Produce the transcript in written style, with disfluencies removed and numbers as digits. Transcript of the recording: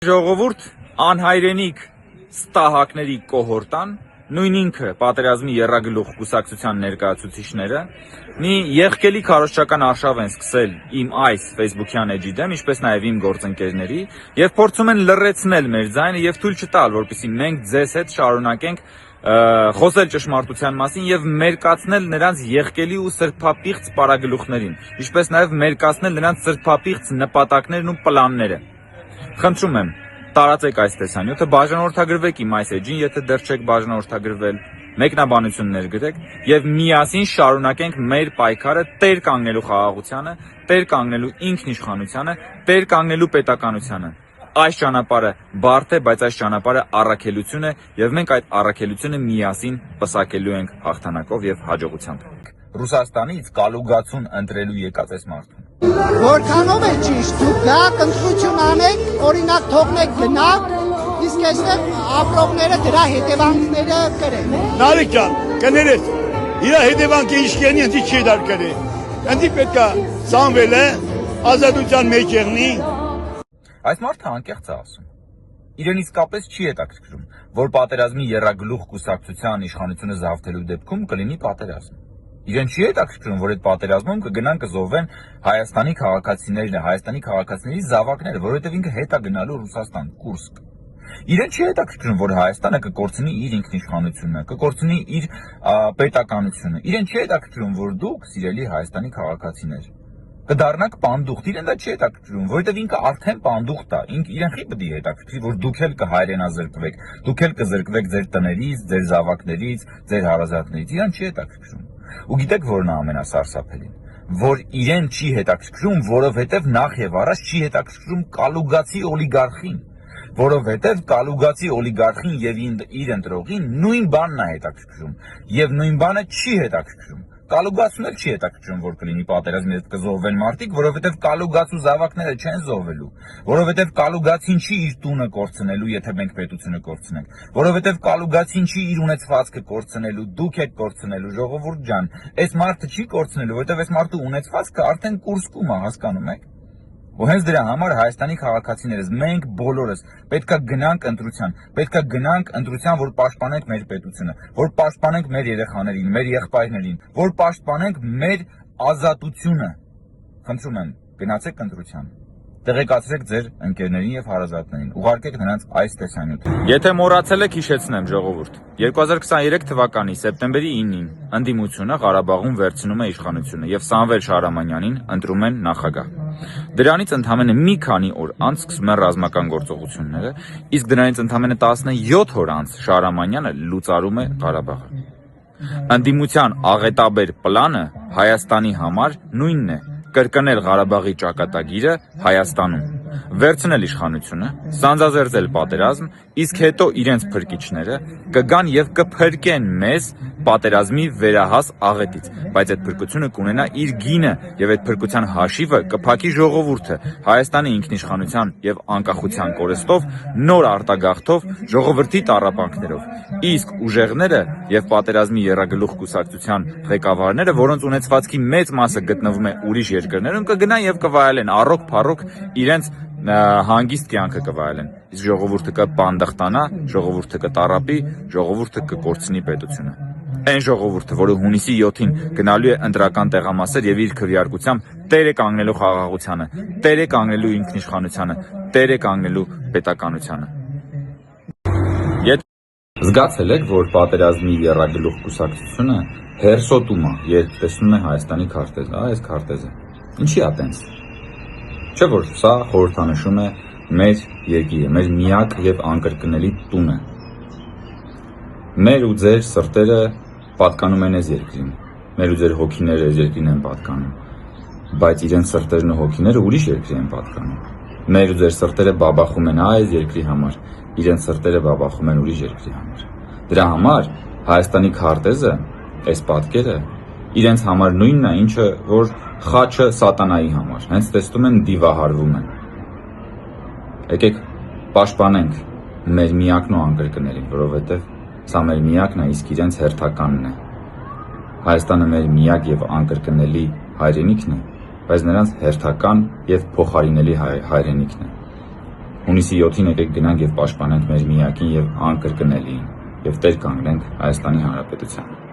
Ժողովուրդ անհայրենիք ստահակների կոհորտան, նույն ինքը պատերազմի եռագլուխ կուսակցության ներկայացուցիչները մի եղկելի քարոզչական արշավ են սկսել իմ այս Facebook-յան էջի դեմ, ինչպես նաև իմ գործընկերների, եւ փորձում են լռեցնել մեր ձայնը եւ թույլ չտալ, որպեսզի մենք ձեզ հետ շարունակենք խոսել ճշմարտության մասին եւ մերկացնել նրանց եղկելի ու սրբապիղծ պարագլուխներին, ինչպես նաև մերկացնել նրանց սրբապիղծ նպատակներն ու պլանները։ Խնդրում եմ, տարածեք այս տեսանյութը, բաժանորդագրվեք իմ այս էջին, եթե դեռ չեք բաժանորդագրվել, մեկնաբանություններ գրեք եւ միասին շարունակենք մեր պայքարը տեր կանգնելու խաղաղությանը, տեր կանգնելու ինքնիշխանությանը, տեր կանգնելու պետականությանը։ Այս ճանապարհը բարդ է, բայց այս ճանապարհը առաքելություն է եւ մենք այդ առաքելությունը միասին պսակելու ենք հաղթանակով եւ հաջողությամբ։ Ռուսաստանից կալուգացուն ընտրելու եկած այս մարդուն։ Որքանով է ճիշտ, դուք գաք ընտրություն անեք, օրինակ թողնեք գնաք, իսկ այստեղ ապրողները դրա հետևանքները կրեն։ Նարեկ ջան, կներես, իր հետևանքը իշխանի ընտի չի դար կրի։ Ընտի պետքա Սամվելը ազատության մեջ եղնի։ Այս մարդը անկեղծ է ասում։ Իրեն իսկապես չի հետաքրքրում, որ պատերազմի եռագլուխ կուսակցության իշխանությունը զավթելու դեպքում կլինի պատերազմ։ Իրեն չի հետաքրքրում, որ այդ պատերազմում կգնան կզոհվեն Հայաստանի քաղաքացիներն, Հայաստանի քաղաքացիների զավակները, որովհետև ինքը հետ է գնալու Ռուսաստան, Կուրսկ։ Իրեն չի հետաքրքրում, որ Հայաստանը կկորցնի իր ինքնիշխանությունը, կկորցնի իր պետականությունը։ Իրեն չի հետաքրքրում, որ դուք, սիրելի Հայաստանի քաղաքացիներ, կդառնաք պանդուխտ, իրեն դա չի հետաքրքրում, որովհետև ինքը արդեն պանդուխտ է, իրեն չի պետք է հետաքրքրի, որ դուք էլ կհայրենազրկվեք, դուք էլ կզրկվեք ձեր տներից, ձեր զավակներից, ձեր հարազատներից, իրեն չի հետաքրքրում։ Ու գիտեք որն է ամենասարսափելին, որ իրեն չի հետաքրքրում, որովհետև նախ եւ առաջ չի հետաքրքրում կալուգացի օլիգարխին, որովհետև կալուգացի օլիգարխին եւ իր ընտրողին նույն բանն է հետաքրքրում եւ նույն բանը չի հետաքրքրում։ Կալուգացուն էլ չի հետաքրքրում, որ կլինի պատերազմի հետ կզոհվեն մարդիկ, որովհետև կալուգացու զավակները չեն զոհվելու, որովհետև կալուգացին չի իր տունը կորցնելու, եթե մենք պետությունը կորցնենք, որովհետև կալուգացին չի իր ունեցվածքը կորցնելու, դուք եք կորցնելու, ժողովուրդ ջան, այս մարդը չի կորցնելու, որովհետև այս մարդու ունեցվածքը արդեն Կուրսկում է, հասկանում եք։ Ու հենց դրա համար Հայաստանի քաղաքացիներս, մենք բոլորս պետքա գնանք ընտրության, որ պաշտպանենք մեր պետությունը, որ պաշտպանենք մեր երեխաներին, մեր եղբայրներին, որ պաշտպանենք մեր ազատությունը։ Խնդրում եմ, գնացեք ընտրության։ Տեղեկացրեք ձեր ընկերներին եւ հարազատներին, ուղարկեք նրանց այս տեսանյութը։ Եթե մոռացել եք, հիշեցնեմ ժողովուրդ։ 2023 թվականի սեպտեմբերի 9-ին ընդդիմությունը Ղարաբաղում վերցնում է իշխանությունը եւ Սամվել Շահրամանյանին ընտրում են նախագահ։ Դրանից ընդամենը մի քանի օր անց սկսում են ռազմական գործողությունները, իսկ դրանից ընդամենը 17 օր անց Շահրամանյանը լուծարում է Ղարաբաղը։ Ընդդիմության աղետաբեր պլանը Հայաստանի համար նույնն է՝ կրկնել Ղարաբաղի ճակատագիրը Հայաստանում, վերցնել իշխանությունը, սանձազերծել պատերազմ, իսկ հետո իրենց փրկիչները կգան եւ կփրկեն մեզ պատերազմի վերահաս աղետից, բայց այդ փրկությունը կունենա իր գինը եւ այդ փրկության հաշիվը կփակի ժողովուրդը Հայաստանի ինքնիշխանության եւ անկախության կորստով, նոր արտագաղթով, ժողովրդի տառապանքներով, իսկ ուժեղները եւ պատերազմի եռագլուխ կուսակցության ղեկավարները, որոնց ունեցվածքի մեծ մասը գտնվում է ուրիշ երկրներում, կգնան եւ կվայելեն առոք-փառոք իրենց հանգիստ կյանքը կվայելեն, իսկ ժողովուրդը կպանդխտանա, ժողովուրդը կտառապի, ժողովուրդը կկորցնի պետությունը։ Այն ժողովուրդը, որը հունիսի 7-ին գնալու է ընտրական տեղամասեր եւ իր քվեարկությամբ տեր է կանգնելու խաղաղությանը, տեր է կանգնելու ինքնիշխանությանը, տեր է կանգնելու պետականությանը։ Զգացել եք, որ պատերազմի եռագլուխ կուսակցությունը հերսոտում է, երբ տեսնում է Հայաստանի քարտեզը, այս քարտեզը։ Ինչի՞ է տենց։ Չէ՞ որ սա խորհրդանշում է մեր երկիրը, մեր միակ եւ անկրկնելի տունը։ Մեր ու ձեր սրտերը պատկանում են այս երկրին, մեր ու ձեր հոգիները այս երկրին են պատկանում, բայց իրենց սրտերն ու հոգիները ուրիշ երկրի են պատկանում։ Մեր ու ձեր սրտերը բաբախում են այս երկրի համար, իրենց սրտերը բաբախում են ուրիշ երկրի համար։ Դրա համար Հայաստանի քարտեզը, այս պատկերը, իրենց համար նույնն է, ինչը որ խաչը սատանայի համար, հենց տեսնում են դիվահարվում են։ Եկեք պաշտպանենք մեր միակն ու անկրկներին, որովհետև սա մեր միակն է, իսկ իրենց հերթականն է։ Հայաստանը մեր միակ եւ անկրկնելի հայրենիքն է, բայց նրանց հերթական եւ փոխարինելի հայրենիքն է։ Հունիսի 7-ին եկեք գնանք եւ պաշտպանենք մեր միակին եւ անկրկնելին եւ տեր կանգնենք Հայաստանի Հանրապետությանը։